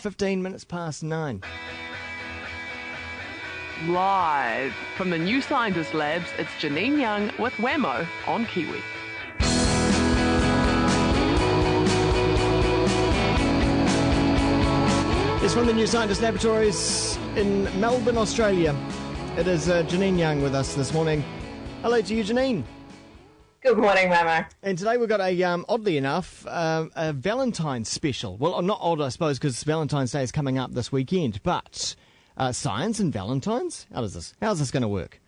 15 minutes past 9. Live from the New Scientist Labs, it's Janine Young with Wammo on Kiwi. It's from the New Scientist Laboratories in Melbourne, Australia. It is Janine Young with us this morning. Hello to you, Janine. Good morning, Wammo. And today we've got a, oddly enough, a Valentines special. Well, not odd, I suppose, because Valentine's Day is coming up this weekend, but science and Valentines? How's this going to work?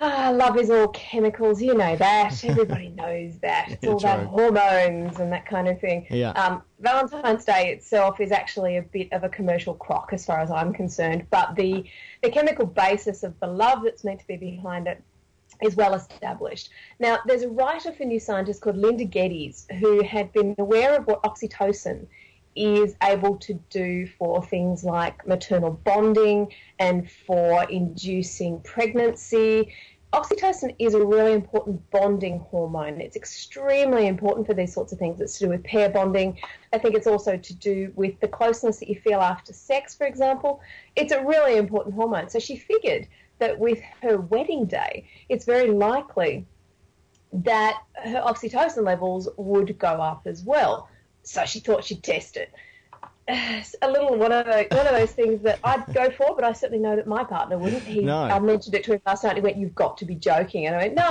Love is all chemicals, you know that. Everybody knows that. It's all about hormones and that kind of thing. Yeah. Valentine's Day itself is actually a bit of a commercial crock as far as I'm concerned, but the chemical basis of the love that's meant to be behind it is well established. Now, there's a writer for New Scientist called Linda Geddes who had been aware of what oxytocin is able to do for things like maternal bonding and for inducing pregnancy. Oxytocin is a really important bonding hormone. It's extremely important for these sorts of things. It's to do with pair bonding. I think it's also to do with the closeness that you feel after sex, for example. It's a really important hormone. So she figured that with her wedding day, it's very likely that her oxytocin levels would go up as well. So she thought she'd test it. A little one of those things that I'd go for, but I certainly know that my partner wouldn't. I mentioned it to him last night. He went, "You've got to be joking." And I went, "No."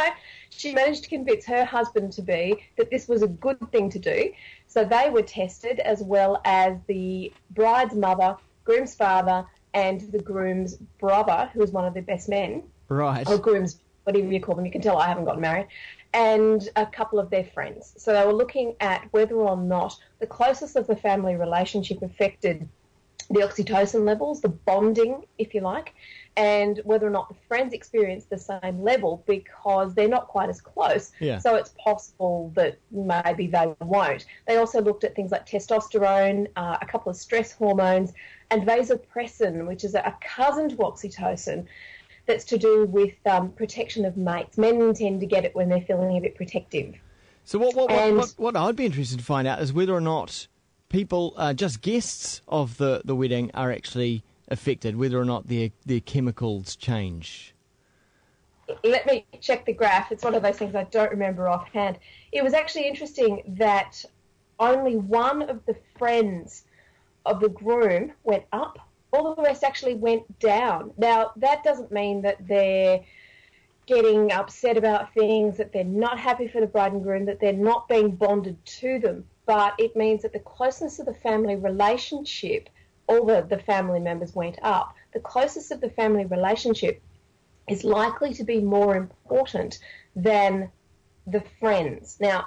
She managed to convince her husband to be that this was a good thing to do. So they were tested, as well as the bride's mother, groom's father, and the groom's brother, who was one of their best men. Right. Or groom's, whatever you call them. You can tell I haven't gotten married. And a couple of their friends. So they were looking at whether or not the closeness of the family relationship affected the oxytocin levels, the bonding, if you like, and whether or not the friends experienced the same level because they're not quite as close. Yeah. So it's possible that maybe they won't. They also looked at things like testosterone, a couple of stress hormones, and vasopressin, which is a cousin to oxytocin, that's to do with protection of mates. Men tend to get it when they're feeling a bit protective. So what I'd be interested to find out is whether or not people, just guests of the wedding, are actually affected, whether or not their chemicals change. Let me check the graph. It's one of those things I don't remember offhand. It was actually interesting that only one of the friends of the groom went up. All of the rest actually went down. Now, that doesn't mean that they're getting upset about things, that they're not happy for the bride and groom, that they're not being bonded to them, but it means that the closeness of the family relationship, all the family members went up. The closeness of the family relationship is likely to be more important than the friends. Now,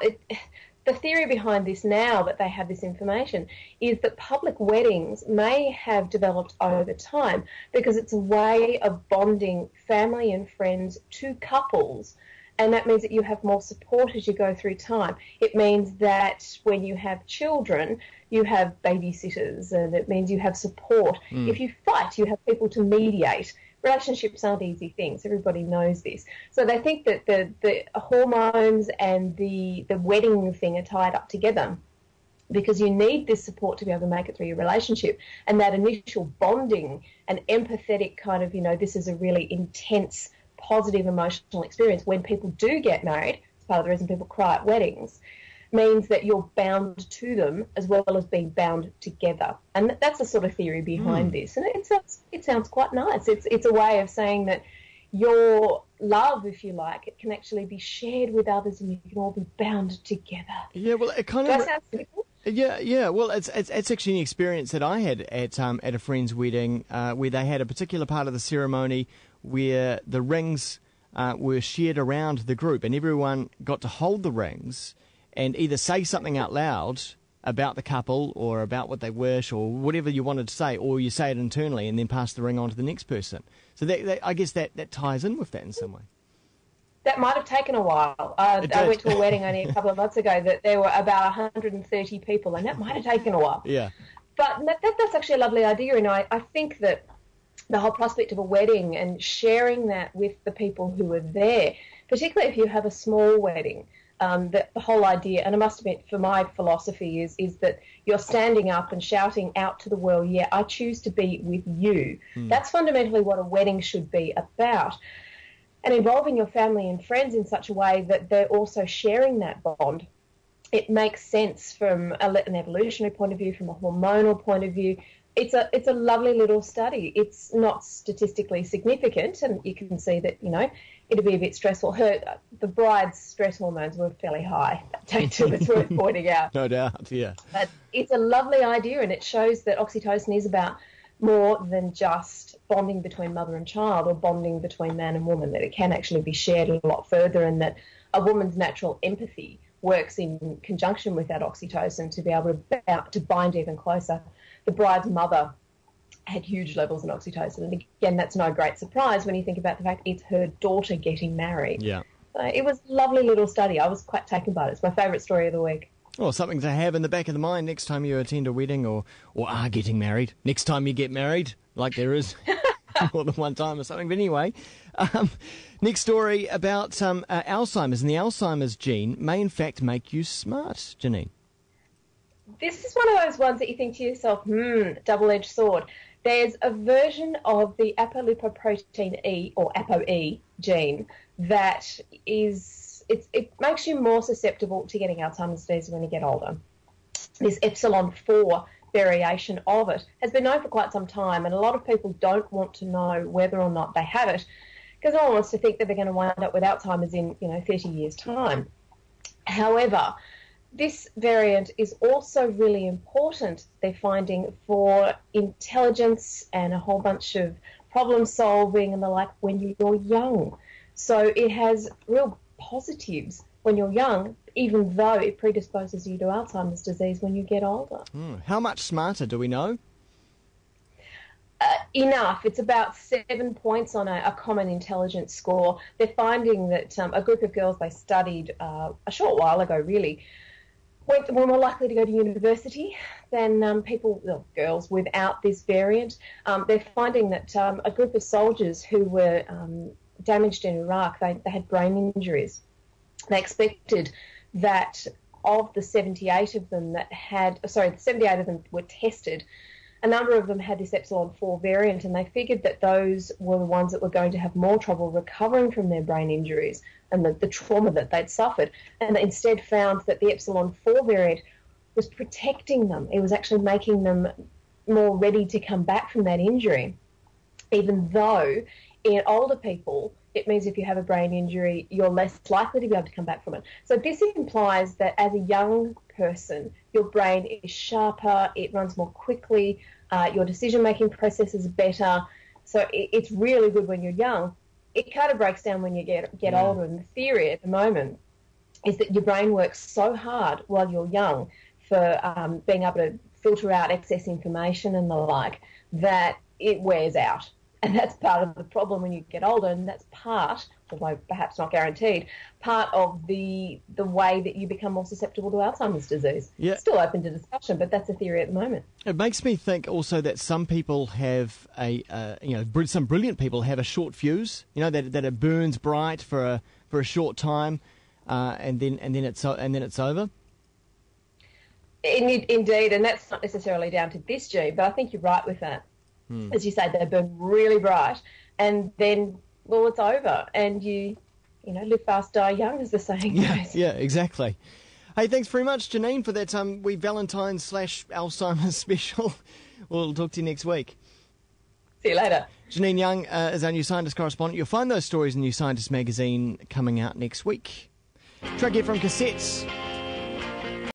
the theory behind this, now that they have this information, is that public weddings may have developed over time because it's a way of bonding family and friends to couples, and that means that you have more support as you go through time. It means that when you have children, you have babysitters, and it means you have support. If you fight, you have people to mediate. Relationships aren't easy things. Everybody knows this. So they think that the hormones and the wedding thing are tied up together because you need this support to be able to make it through your relationship. And that initial bonding and empathetic kind of, this is a really intense, positive emotional experience when people do get married. It's part of the reason people cry at weddings. Means that you're bound to them as well as being bound together. And that's the sort of theory behind this. And it sounds quite nice. It's a way of saying that your love, if you like, it can actually be shared with others and you can all be bound together. Yeah, well, it kind of... Does that sound simple? Yeah. Well, it's actually an experience that I had at a friend's wedding where they had a particular part of the ceremony where the rings were shared around the group and everyone got to hold the rings and either say something out loud about the couple or about what they wish or whatever you wanted to say, or you say it internally and then pass the ring on to the next person. So I guess that ties in with that in some way. That might have taken a while. I went to a wedding only a couple of months ago that there were about 130 people, and that might have taken a while. Yeah. But that's actually a lovely idea, and I think that the whole prospect of a wedding and sharing that with the people who are there, particularly if you have a small wedding, the whole idea, and I must admit, for my philosophy is that you're standing up and shouting out to the world, yeah, I choose to be with you. That's fundamentally what a wedding should be about. And involving your family and friends in such a way that they're also sharing that bond. It makes sense from an evolutionary point of view, from a hormonal point of view. It's a lovely little study. It's not statistically significant, and you can see that, it'd be a bit stressful. The bride's stress hormones were fairly high that day too, it's worth pointing out. No doubt, yeah. But it's a lovely idea, and it shows that oxytocin is about more than just bonding between mother and child or bonding between man and woman, that it can actually be shared a lot further, and that a woman's natural empathy works in conjunction with that oxytocin to be able to bind even closer. The bride's mother had huge levels of oxytocin, and again, that's no great surprise when you think about the fact it's her daughter getting married. Yeah. It was a lovely little study. I was quite taken by it. It's my favourite story of the week. Well, something to have in the back of the mind next time you attend a wedding or are getting married. Next time you get married, like there is more than one time or something. But anyway, next story about Alzheimer's. And the Alzheimer's gene may in fact make you smart, Janine. This is one of those ones that you think to yourself, double-edged sword. There's a version of the apolipoprotein E, or ApoE gene, that it makes you more susceptible to getting Alzheimer's disease when you get older. This epsilon 4 variation of it has been known for quite some time, and a lot of people don't want to know whether or not they have it, because no one wants to think that they're going to wind up with Alzheimer's in 30 years' time. However, this variant is also really important, they're finding, for intelligence and a whole bunch of problem solving and the like when you're young. So it has real positives when you're young, even though it predisposes you to Alzheimer's disease when you get older. How much smarter do we know? Enough. It's about 7 points on a common intelligence score. They're finding that a group of girls they studied a short while ago, really, were more likely to go to university than girls without this variant. They're finding that a group of soldiers who were damaged in Iraq, they had brain injuries. They expected that of the 78 of them the 78 of them were tested, a number of them had this epsilon 4 variant, and they figured that those were the ones that were going to have more trouble recovering from their brain injuries and the trauma that they'd suffered, and they instead found that the epsilon 4 variant was protecting them. It was actually making them more ready to come back from that injury, even though in older people, it means if you have a brain injury, you're less likely to be able to come back from it. So this implies that as a young person, your brain is sharper, it runs more quickly, your decision-making process is better. So it's really good when you're young. It kind of breaks down when you get older. And the theory at the moment is that your brain works so hard while you're young for being able to filter out excess information and the like, that it wears out. And that's part of the problem when you get older, and that's part, although perhaps not guaranteed, part of the way that you become more susceptible to Alzheimer's disease. Yeah. Still open to discussion, but that's a theory at the moment. It makes me think also that some people have some brilliant people have a short fuse, that it burns bright for a short time, and then it's over. Indeed, and that's not necessarily down to this gene, but I think you're right with that. As you say, they burn really bright, and then, it's over, and you live fast, die young, as the saying goes. Yeah, exactly. Hey, thanks very much, Janine, for that Valentines /Alzheimer's special. We'll talk to you next week. See you later. Janine Young is our New Scientist correspondent. You'll find those stories in New Scientist magazine coming out next week. Track here from Cassettes.